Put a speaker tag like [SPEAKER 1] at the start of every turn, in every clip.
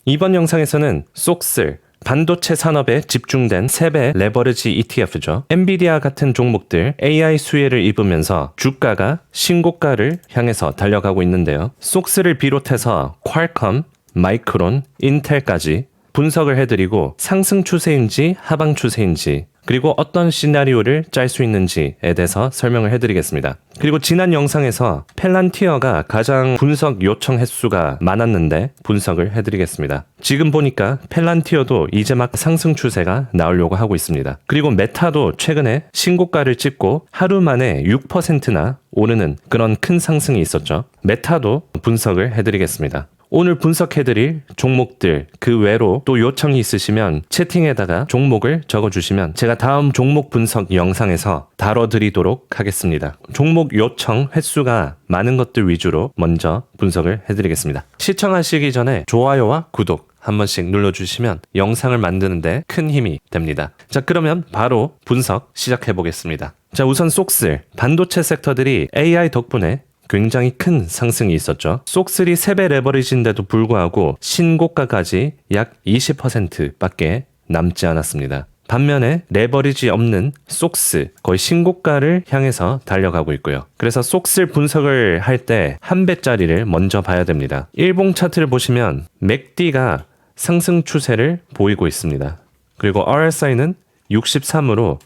[SPEAKER 1] 이번 영상에서는 속슬, 반도체 산업에 집중된 3배 레버리지 ETF죠. 엔비디아 같은 종목들 AI 수혜를 입으면서 주가가 신고가를 향해서 달려가고 있는데요. 속슬을 비롯해서 퀄컴, 마이크론, 인텔까지 분석을 해드리고 상승 추세인지 하방 추세인지 그리고 어떤 시나리오를 짤 수 있는지에 대해서 설명을 해드리겠습니다. 그리고 지난 영상에서 펠란티어가 가장 분석 요청 횟수가 많았는데 분석을 해드리겠습니다. 지금 보니까 펠란티어도 이제 막 상승 추세가 나오려고 하고 있습니다. 그리고 메타도 최근에 신고가를 찍고 하루 만에 6%나 오르는 그런 큰 상승이 있었죠. 메타도 분석을 해드리겠습니다. 오늘 분석해드릴 종목들 그 외로 또 요청이 있으시면 채팅에다가 종목을 적어주시면 제가 다음 종목 분석 영상에서 다뤄드리도록 하겠습니다. 종목 요청 횟수가 많은 것들 위주로 먼저 분석을 해드리겠습니다. 시청하시기 전에 좋아요와 구독 한 번씩 눌러주시면 영상을 만드는데 큰 힘이 됩니다. 자, 그러면 바로 분석 시작해보겠습니다. 자, 우선 속슬, 반도체 섹터들이 AI 덕분에 굉장히 큰 상승이 있었죠. 속슬이 3배 레버리지인데도 불구하고 신고가까지 약 20%밖에 남지 않았습니다. 반면에 레버리지 없는 속스 거의 신고가를 향해서 달려가고 있고요. 그래서 속슬 분석을 할 때 한 배짜리를 먼저 봐야 됩니다. 일봉 차트를 보시면 맥디가 상승 추세를 보이고 있습니다. 그리고 RSI는 63으로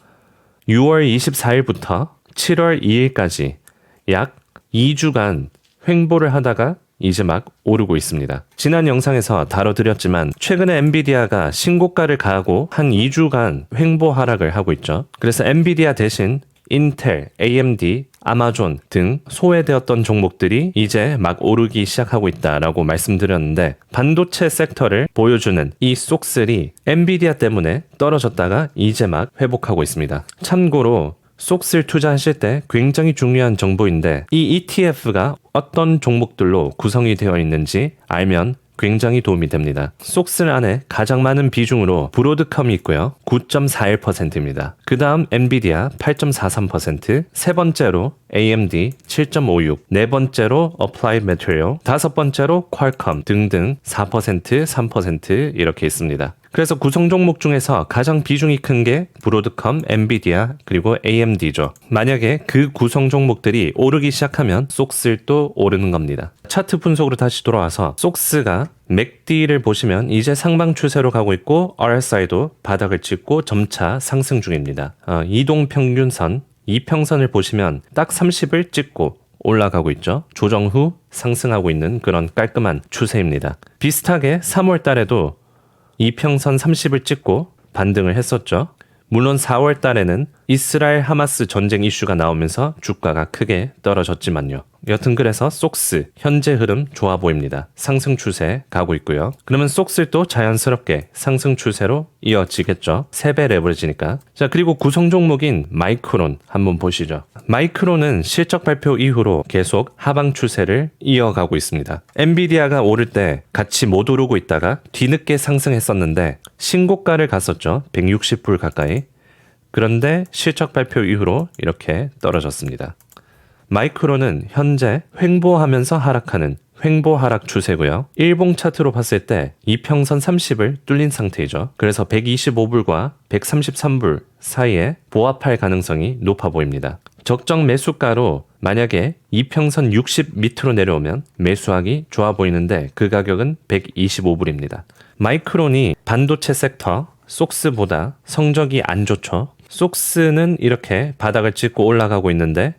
[SPEAKER 1] 6월 24일부터 7월 2일까지 약 2주간 횡보를 하다가 이제 막 오르고 있습니다. 지난 영상에서 다뤄드렸지만 최근에 엔비디아가 신고가를 가하고 한 2주간 횡보 하락을 하고 있죠. 그래서 엔비디아 대신 인텔, AMD, 아마존 등 소외되었던 종목들이 이제 막 오르기 시작하고 있다라고 말씀드렸는데 반도체 섹터를 보여주는 이 속슬이 엔비디아 때문에 떨어졌다가 이제 막 회복하고 있습니다. 참고로 속슬 투자하실 때 굉장히 중요한 정보인데 이 ETF가 어떤 종목들로 구성이 되어 있는지 알면 굉장히 도움이 됩니다. 속슬 안에 가장 많은 비중으로 브로드컴이 있고요. 9.41%입니다. 그 다음 엔비디아 8.43%, 세 번째로 AMD 7.56%, 네 번째로 Applied Material, 다섯 번째로 퀄컴 등등 4%, 3% 이렇게 있습니다. 그래서 구성 종목 중에서 가장 비중이 큰 게 브로드컴, 엔비디아, 그리고 AMD죠. 만약에 그 구성 종목들이 오르기 시작하면 속슬도 오르는 겁니다. 차트 분석으로 다시 돌아와서 속스가 맥디를 보시면 이제 상방 추세로 가고 있고 RSI도 바닥을 찍고 점차 상승 중입니다. 이동평균선, 이평선을 보시면 딱 30을 찍고 올라가고 있죠. 조정 후 상승하고 있는 그런 깔끔한 추세입니다. 비슷하게 3월 달에도 이평선 30을 찍고 반등을 했었죠. 물론 4월 달에는 이스라엘 하마스 전쟁 이슈가 나오면서 주가가 크게 떨어졌지만요. 여튼 그래서 속스 현재 흐름 좋아 보입니다. 상승 추세 가고 있고요. 그러면 속슬도 자연스럽게 상승 추세로 이어지겠죠. 3배 레버리지니까. 자, 그리고 구성 종목인 마이크론 한번 보시죠. 마이크론은 실적 발표 이후로 계속 하방 추세를 이어가고 있습니다. 엔비디아가 오를 때 같이 못 오르고 있다가 뒤늦게 상승했었는데 신고가를 갔었죠. 160불 가까이. 그런데 실적 발표 이후로 이렇게 떨어졌습니다. 마이크론은 현재 횡보하면서 하락하는 횡보 하락 추세고요. 일봉 차트로 봤을 때 이평선 30을 뚫린 상태이죠. 그래서 125불과 133불 사이에 보합할 가능성이 높아 보입니다. 적정 매수가로 만약에 이평선 60 밑으로 내려오면 매수하기 좋아 보이는데 그 가격은 125불입니다. 마이크론이 반도체 섹터 속스보다 성적이 안 좋죠. 속스는 이렇게 바닥을 찍고 올라가고 있는데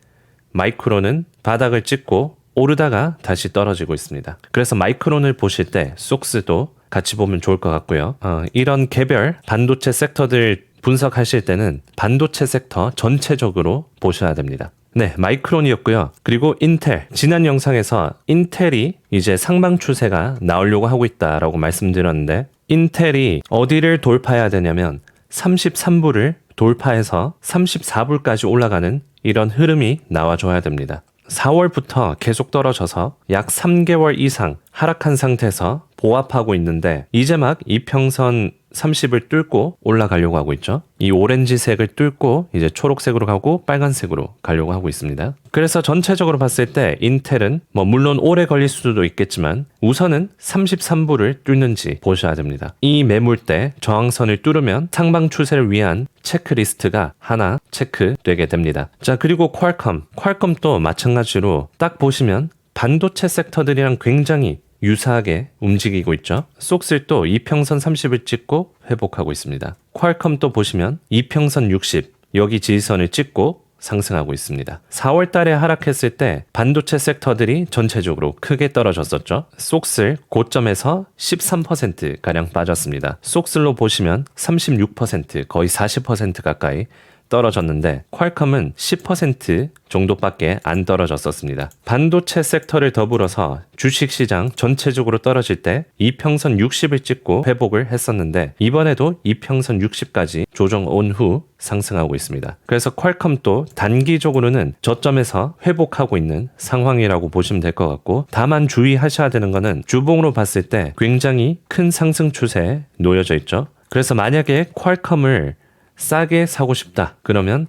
[SPEAKER 1] 마이크론은 바닥을 찍고 오르다가 다시 떨어지고 있습니다. 그래서 마이크론을 보실 때 속스도 같이 보면 좋을 것 같고요. 이런 개별 반도체 섹터들 분석하실 때는 반도체 섹터 전체적으로 보셔야 됩니다. 네, 마이크론이었고요. 그리고 인텔, 지난 영상에서 인텔이 이제 상방 추세가 나오려고 하고 있다라고 말씀드렸는데 인텔이 어디를 돌파해야 되냐면 33불을 돌파해서 34불까지 올라가는 이런 흐름이 나와줘야 됩니다. 4월부터 계속 떨어져서 약 3개월 이상 하락한 상태에서 보합하고 있는데 이제 막 이평선 30을 뚫고 올라가려고 하고 있죠. 이 오렌지색을 뚫고 이제 초록색으로 가고 빨간색으로 가려고 하고 있습니다. 그래서 전체적으로 봤을 때 인텔은 물론 오래 걸릴 수도 있겠지만 우선은 33불을 뚫는지 보셔야 됩니다. 이 매물대 저항선을 뚫으면 상방 추세를 위한 체크리스트가 하나 체크되게 됩니다. 자, 그리고 퀄컴도 마찬가지로 딱 보시면 반도체 섹터들이랑 굉장히 유사하게 움직이고 있죠. 쏙슬도 이평선 30을 찍고 회복하고 있습니다. 퀄컴도 보시면 이평선 60 여기 지지선을 찍고 상승하고 있습니다. 4월 달에 하락했을 때 반도체 섹터들이 전체적으로 크게 떨어졌었죠. 쏙슬 고점에서 13%가량 빠졌습니다. 쏙슬로 보시면 36% 거의 40% 가까이 떨어졌는데 퀄컴은 10% 정도밖에 안 떨어졌었습니다. 반도체 섹터를 더불어서 주식시장 전체적으로 떨어질 때 이평선 60을 찍고 회복을 했었는데 이번에도 이평선 60까지 조정 온 후 상승하고 있습니다. 그래서 퀄컴도 단기적으로는 저점에서 회복하고 있는 상황이라고 보시면 될 것 같고 다만 주의하셔야 되는 거는 주봉으로 봤을 때 굉장히 큰 상승 추세에 놓여져 있죠. 그래서 만약에 퀄컴을 싸게 사고 싶다 그러면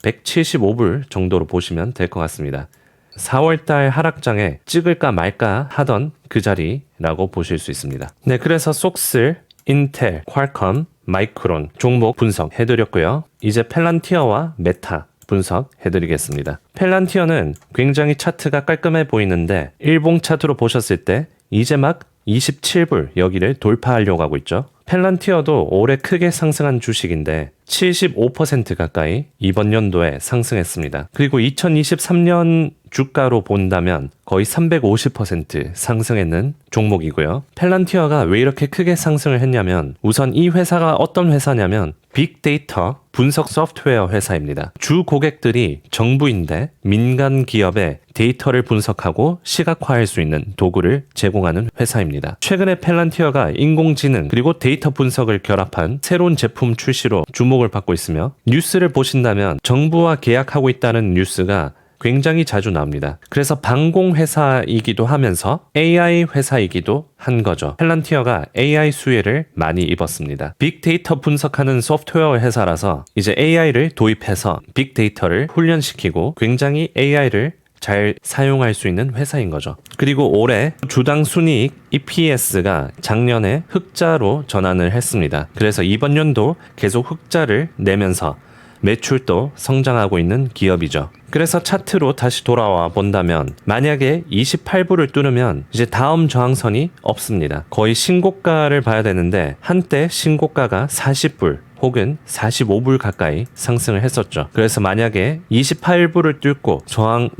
[SPEAKER 1] 175불 정도로 보시면 될 것 같습니다. 4월달 하락장에 찍을까 말까 하던 그 자리라고 보실 수 있습니다. 네, 그래서 쏙슬, 인텔, 퀄컴, 마이크론 종목 분석해드렸고요. 이제 펠란티어와 메타 분석해드리겠습니다. 펠란티어는 굉장히 차트가 깔끔해 보이는데 일봉 차트로 보셨을 때 이제 막 27불 여기를 돌파하려고 하고 있죠. 펠란티어도 올해 크게 상승한 주식인데 75% 가까이 이번 연도에 상승했습니다. 그리고 2023년 주가로 본다면 거의 350% 상승했는 종목이고요. 펠란티어가 왜 이렇게 크게 상승을 했냐면 우선 이 회사가 어떤 회사냐면 빅데이터 분석 소프트웨어 회사입니다. 주 고객들이 정부인데 민간 기업의 데이터를 분석하고 시각화할 수 있는 도구를 제공하는 회사입니다. 최근에 펠란티어가 인공지능 그리고 데이터 분석을 결합한 새로운 제품 출시로 주목을 받고 있으며 뉴스를 보신다면 정부와 계약하고 있다는 뉴스가 굉장히 자주 나옵니다. 그래서 방공 회사이기도 하면서 AI 회사이기도 한 거죠. 펠란티어가 AI 수혜를 많이 입었습니다. 빅데이터 분석하는 소프트웨어 회사라서 이제 AI를 도입해서 빅데이터를 훈련시키고 굉장히 AI를 잘 사용할 수 있는 회사인 거죠. 그리고 올해 주당 순이익 EPS가 작년에 흑자로 전환을 했습니다. 그래서 이번 연도 계속 흑자를 내면서 매출도 성장하고 있는 기업이죠. 그래서 차트로 다시 돌아와 본다면 만약에 28불을 뚫으면 이제 다음 저항선이 없습니다. 거의 신고가를 봐야 되는데 한때 신고가가 40불 혹은 45불 가까이 상승을 했었죠. 그래서 만약에 28불을 뚫고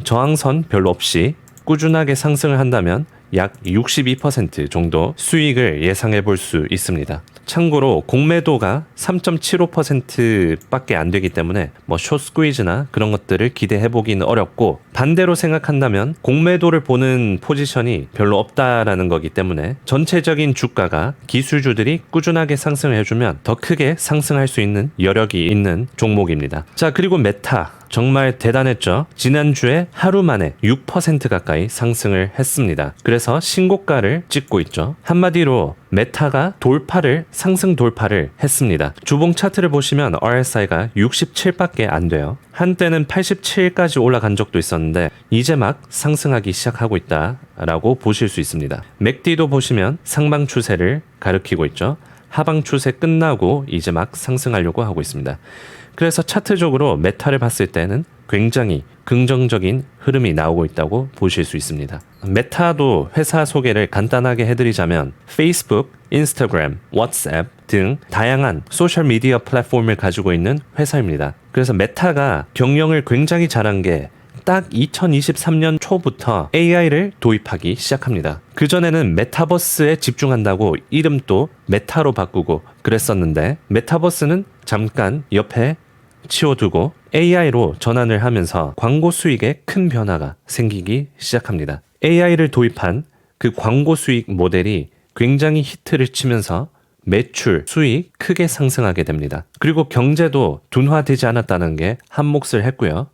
[SPEAKER 1] 저항선 별로 없이 꾸준하게 상승을 한다면 약 62% 정도 수익을 예상해 볼 수 있습니다. 참고로 공매도가 3.75%밖에 안 되기 때문에 숏 스퀴즈나 그런 것들을 기대해 보기는 어렵고 반대로 생각한다면 공매도를 보는 포지션이 별로 없다라는 거기 때문에 전체적인 주가가 기술주들이 꾸준하게 상승을 해주면 더 크게 상승할 수 있는 여력이 있는 종목입니다. 자, 그리고 메타 정말 대단했죠. 지난주에 하루 만에 6% 가까이 상승을 했습니다. 그래서 신고가를 찍고 있죠. 한마디로 메타가 상승 돌파를 했습니다. 주봉 차트를 보시면 RSI가 67밖에 안 돼요. 한때는 87까지 올라간 적도 있었는데 이제 막 상승하기 시작하고 있다라고 보실 수 있습니다. 맥디도 보시면 상방 추세를 가리키고 있죠. 하방 추세 끝나고 이제 막 상승하려고 하고 있습니다. 그래서 차트적으로 메타를 봤을 때는 굉장히 긍정적인 흐름이 나오고 있다고 보실 수 있습니다. 메타도 회사 소개를 간단하게 해드리자면 페이스북, 인스타그램, 왓츠앱 등 다양한 소셜미디어 플랫폼을 가지고 있는 회사입니다. 그래서 메타가 경영을 굉장히 잘한 게 딱 2023년 초부터 AI를 도입하기 시작합니다. 그전에는 메타버스에 집중한다고 이름도 메타로 바꾸고 그랬었는데 메타버스는 잠깐 옆에 치워두고 AI로 전환을 하면서 광고 수익에 큰 변화가 생기기 시작합니다. AI를 도입한 그 광고 수익 모델이 굉장히 히트를 치면서 매출, 수익 크게 상승하게 됩니다. 그리고 경제도 둔화되지 않았다는 게 한몫을 했고요.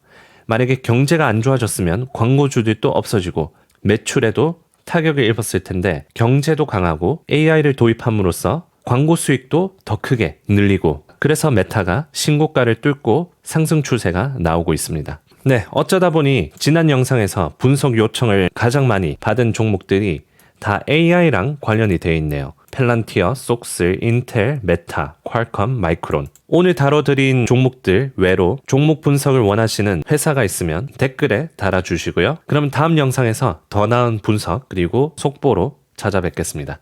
[SPEAKER 1] 만약에 경제가 안 좋아졌으면 광고주들도 없어지고 매출에도 타격을 입었을 텐데 경제도 강하고 AI를 도입함으로써 광고 수익도 더 크게 늘리고 그래서 메타가 신고가를 뚫고 상승 추세가 나오고 있습니다. 네, 어쩌다 보니 지난 영상에서 분석 요청을 가장 많이 받은 종목들이 다 AI랑 관련이 되어 있네요. 펠란티어, 속슬, 인텔, 메타, 퀄컴, 마이크론. 오늘 다뤄드린 종목들 외로 종목 분석을 원하시는 회사가 있으면 댓글에 달아주시고요. 그럼 다음 영상에서 더 나은 분석 그리고 속보로 찾아뵙겠습니다.